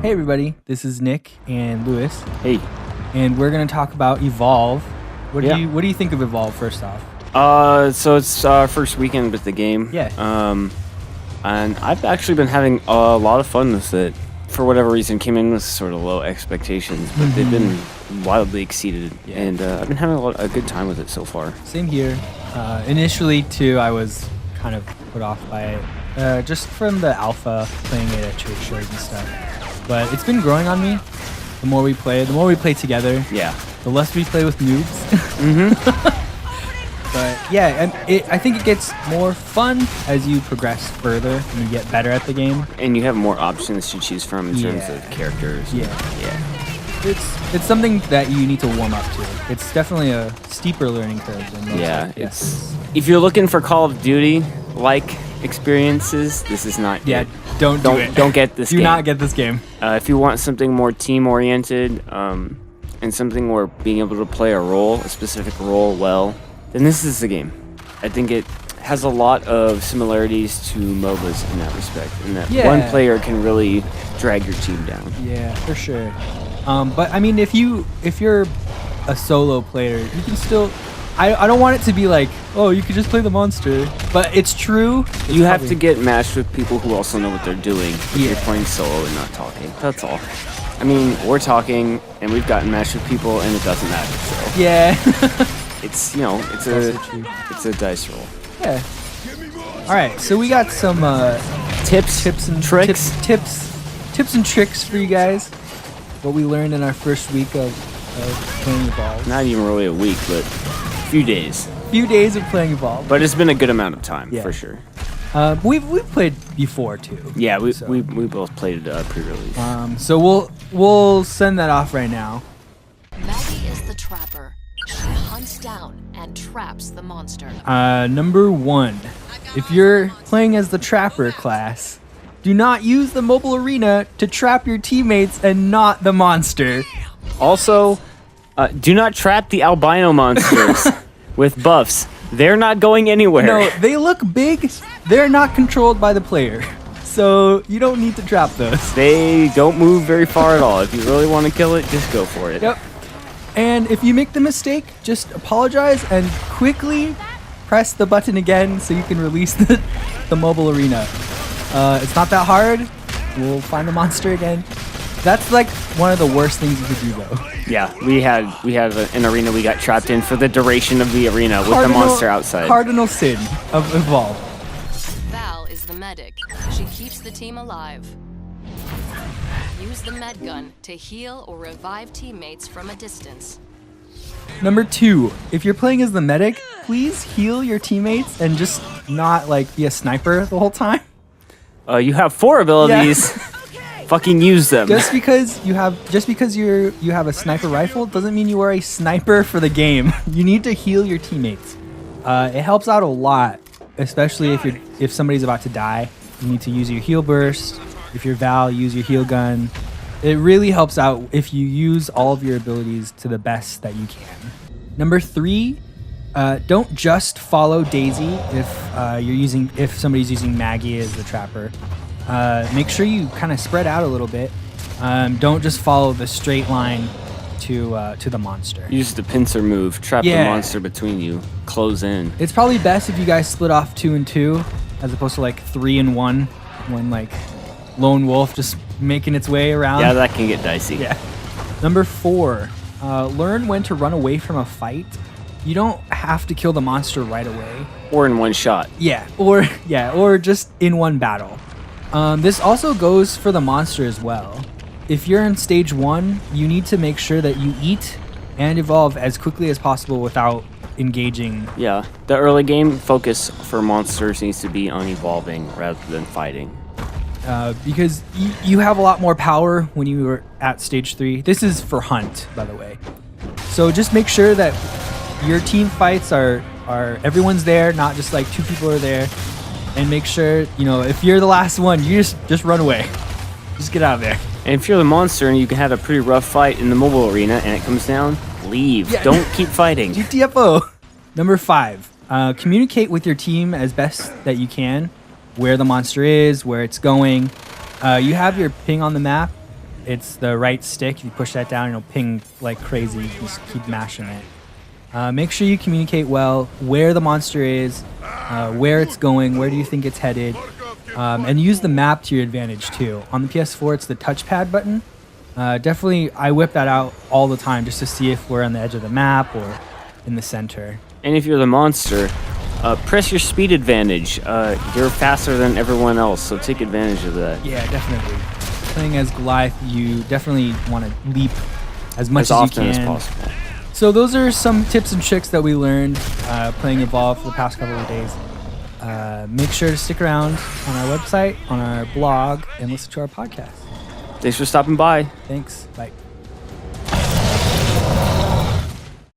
Hey everybody, this is Nick and Lewis, Hey. and we're gonna talk about Evolve. What Yeah. do you think of Evolve first off? So it's first weekend with the game. Yeah. And I've actually been having a lot of fun with it. For whatever reason, came in with sort of low expectations, but they've been wildly exceeded, Yeah. and I've been having a good time with it so far. Same here. Initially too, I was kind of put off by it, just from the alpha, playing it at trade shows and stuff. But it's been growing on me. The more we play together, Yeah. the less we play with noobs. But yeah, and I think it gets more fun as you progress further and you get better at the game. And you have more options to choose from in terms Yeah. of characters. Yeah. Yeah. It's something that you need to warm up to. It's definitely a steeper learning curve than most. Yeah. It's if you're looking for Call of Duty like experiences, this is not Yeah, it. don't do it. Don't get this Do game. not get this game. If you want something more team-oriented and something where being able to play a specific role well, then this is the game. I think it has a lot of similarities to MOBAs in that respect, in that one player can really drag your team down. Yeah, for sure. But I mean, if you're a solo player, you can still. I don't want it to be like, oh, you could just play the monster, but it's true. You have to get matched with people who also know what they're doing if Yeah. you're playing solo and not talking. That's all. I mean, we're talking, and we've gotten matched with people, and it doesn't matter. So Yeah. it's also true. it's a dice roll. Yeah. All right, so we got some Tips and tricks. tips and tricks for you guys. What we learned in our first week of playing Evolve. Not even really a week, but a few days. Few days of playing Evolve. But it's been a good amount of time, Yeah. for sure. We've played before too. Yeah, we So- we both played it pre-release. So we'll send that off right now. Maggie is the trapper. She hunts down and traps the monster. Number 1, if you're playing as the Trapper class, do not use the mobile arena to trap your teammates and not the monster. Also, do not trap the albino monsters with buffs. They're not going anywhere. No, they look big. They're not controlled by the player. So you don't need to trap those. They don't move very far at all. If you really want to kill it, just go for it. Yep. And if you make the mistake, just apologize and quickly press the button again so you can release the mobile arena. It's not that hard. We'll find the monster again. That's like one of the worst things you could do though. Yeah, we had an arena we got trapped in for the duration of the arena with the monster outside. Cardinal sin of Evolve. Val is the medic. She keeps the team alive. Use the med gun to heal or revive teammates from a distance. Number 2, if you're playing as the medic, please heal your teammates and just not like be a sniper the whole time. You have 4 abilities. Fucking use them. Just because you have a sniper rifle doesn't mean you are a sniper for the game. You need to heal your teammates. It helps out a lot, especially if somebody's about to die. You need to use your heal burst. If you're Val, use your heal gun. It really helps out if you use all of your abilities to the best that you can. Number 3, don't just follow Daisy if somebody's using Maggie as the trapper. Make sure you kind of spread out a little bit. Don't just follow the straight line to the monster. Use the pincer move. Trap the monster between you. Close in. It's probably best if you guys split off 2 and 2 as opposed to like 3 and 1 when like lone wolf just making its way around. Yeah, that can get dicey. Yeah. Number 4, learn when to run away from a fight. You don't have to kill the monster right away. Or in one shot. Or just in one battle. This also goes for the monster as well. If you're in stage 1, you need to make sure that you eat and evolve as quickly as possible without engaging. Yeah, the early game focus for monsters needs to be on evolving rather than fighting. Because you have a lot more power when you are at stage 3. This is for hunt, by the way. So just make sure that your team fights are everyone's there, not just like 2 people are there. And make sure, if you're the last one, you just run away. Just get out of there. And if you're the monster and you had a pretty rough fight in the mobile arena and it comes down, leave. Yeah. Don't keep fighting. GTFO. Number 5, communicate with your team as best that you can. Where the monster is, where it's going. You have your ping on the map. it's the right stick. If you push that down, it'll ping like crazy. You just keep mashing it. Make sure you communicate well where the monster is, where it's going, where do you think it's headed, and use the map to your advantage too. On the PS4, it's the touchpad button. Definitely, I whip that out all the time just to see if we're on the edge of the map or in the center. And if you're the monster, press your speed advantage. You're faster than everyone else, so take advantage of that. Yeah, definitely. Playing as Goliath, you definitely want to leap as much as often you can. as possible. So those are some tips and tricks that we learned playing Evolve for the past couple of days. Make sure to stick around on our website, on our blog, and listen to our podcast. Thanks for stopping by. Thanks. Bye.